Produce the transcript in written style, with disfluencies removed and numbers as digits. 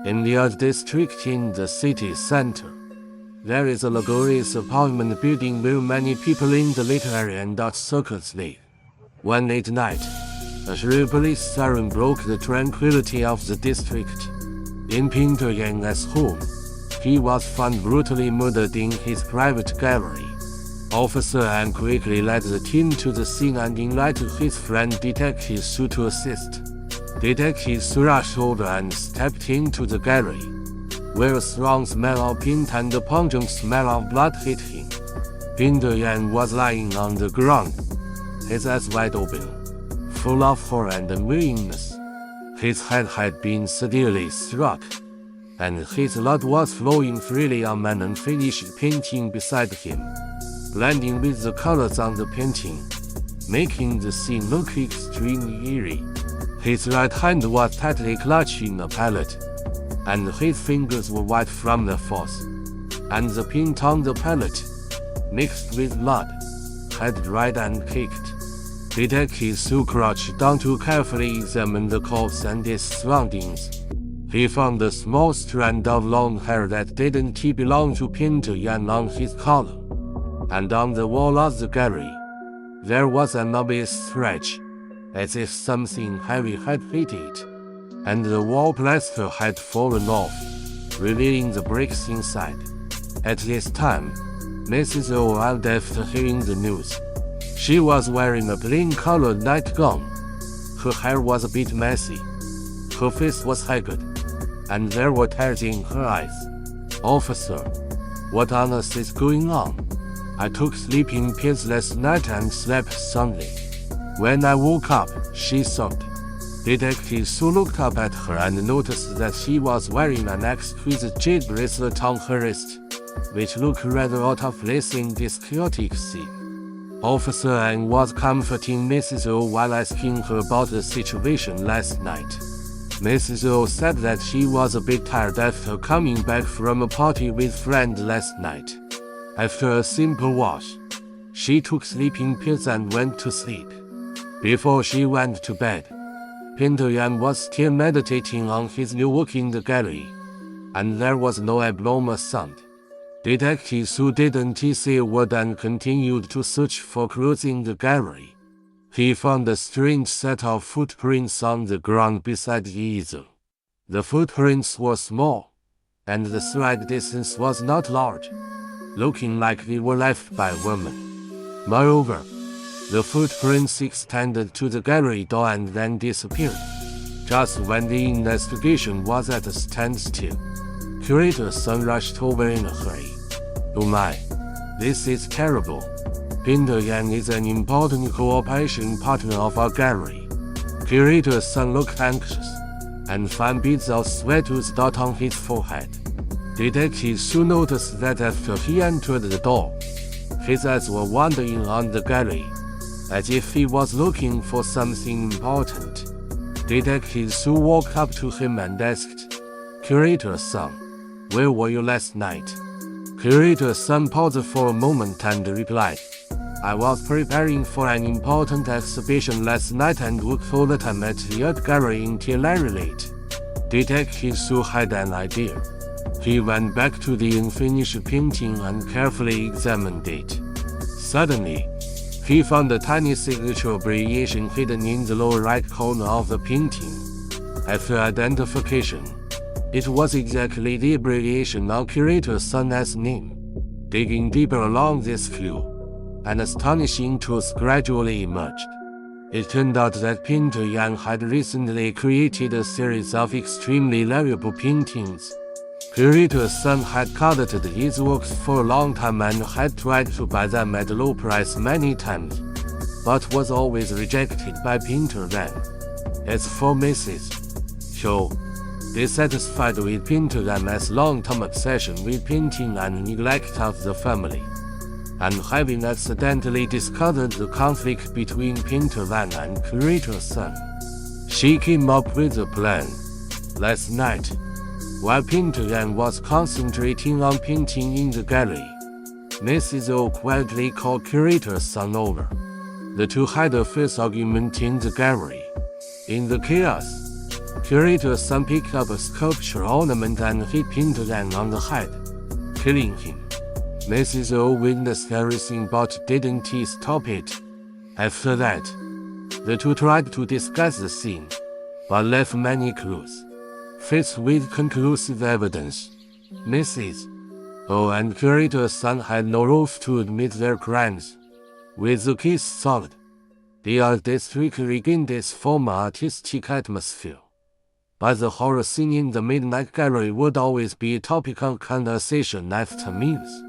In the art district in the city center, there is a luxurious apartment building where many people in the literary and art circles live. One late night, a shrill police siren broke the tranquility of the district. In Pinto Yang's home, he was found brutally murdered in his private gallery. Officer Zhang quickly led the team to the scene and invited his friend Detective Su to assist. Detective Su rushed over and stepped into the gallery, where a strong smell of paint and a pungent smell of blood hit him. Pinto Yang was lying on the ground, his eyes wide open, full of horror and weariness. His head had been severely struck, and his blood was flowing freely on an unfinished painting beside him, blending with the colors on the painting, making the scene look extremely eerie. His right hand was tightly clutching a palette, and his fingers were white from the force, and the paint on the palette, mixed with blood, had dried and caked. Detective Su crouched down to carefully examine the corpse and its surroundings. He found a small strand of long hair that didn't belong to Pinto Yang on his collar, and on the wall of the gallery, there was an obvious scratch, as if something heavy had hit it, and the wall plaster had fallen off, revealing the bricks inside. At this time, Mrs. Zhou arrived after hearing the news. She was wearing a plain-colored nightgown. Her hair was a bit messy. Her face was haggard, and there were tears in her eyes. "Officer, what on earth is going on? I took sleeping pills last night and slept soundly. When I woke up," she sobbed. Detective Su looked up at her and noticed that she was wearing an exquisite jade bracelet on her wrist, which looked rather out of place in this chaotic scene. Officer Zhang was comforting Mrs. Zhou while asking her about the situation last night. Mrs. Zhou said that she was a bit tired after coming back from a party with friends last night. After a simple wash, she took sleeping pills and went to sleep. Before she went to bed, Pinto Yang was still meditating on his new work in the gallery, and there was no abnormal sound. Detective Su didn't say a word and continued to search for clues in the gallery. He found a strange set of footprints on the ground beside the easel. The footprints were small, and the stride distance was not large, looking like they were left by a woman. Moreover, the footprints extended to the gallery door and then disappeared, just when the investigation was at a standstill. Curator Sun rushed over in a hurry. "Oh my, this is terrible. Pinto Yang is an important cooperation partner of our gallery." Curator Sun looked anxious, and fine beads of sweat oozed out on his forehead. Detective Su noticed that after he entered the door, his eyes were wandering on the gallery, as if he was looking for something important. Detective Su walked up to him and asked, "Curator Sun, where were you last night?" Curator Sun paused for a moment and replied, "I was preparing for an important exhibition last night and worked all the time at the art gallery until very late." Detective Su had an idea. He went back to the unfinished painting and carefully examined it. Suddenly, he found a tiny signature abbreviation hidden in the lower right corner of the painting. After identification, it was exactly the abbreviation of Curator Sun's name. Digging deeper along this clue, an astonishing truth gradually emerged. It turned out that Pinto Yang had recently created a series of extremely valuable paintings. Curator Sun had coveted his works for a long time and had tried to buy them at a low price many times, but was always rejected by Pinto Yang. As for Mrs. Zhou, dissatisfied with Pinto Yang's long-term obsession with painting and neglect of the family, and having accidentally discovered the conflict between Pinto Yang and Curator Sun, she came up with a plan. Last night, while Pinto Yang was concentrating on painting in the gallery, Mrs. Zhou quietly called Curator Sun over. The two had a fierce argument in the gallery. In the chaos, Curator Sun picked up a sculpture ornament and he pinned Zhang on the head, killing him. Mrs. Zhou witnessed everything but didn't stop it. After that, the two tried to disguise the scene, but left many clues. Faced with conclusive evidence, Mrs. Zhou and Curator Sun had no proof to admit their crimes. With the case solved, the art district regained its former artistic atmosphere. But the horror scene in the Midnight Gallery would always be a topic of conversation after meals.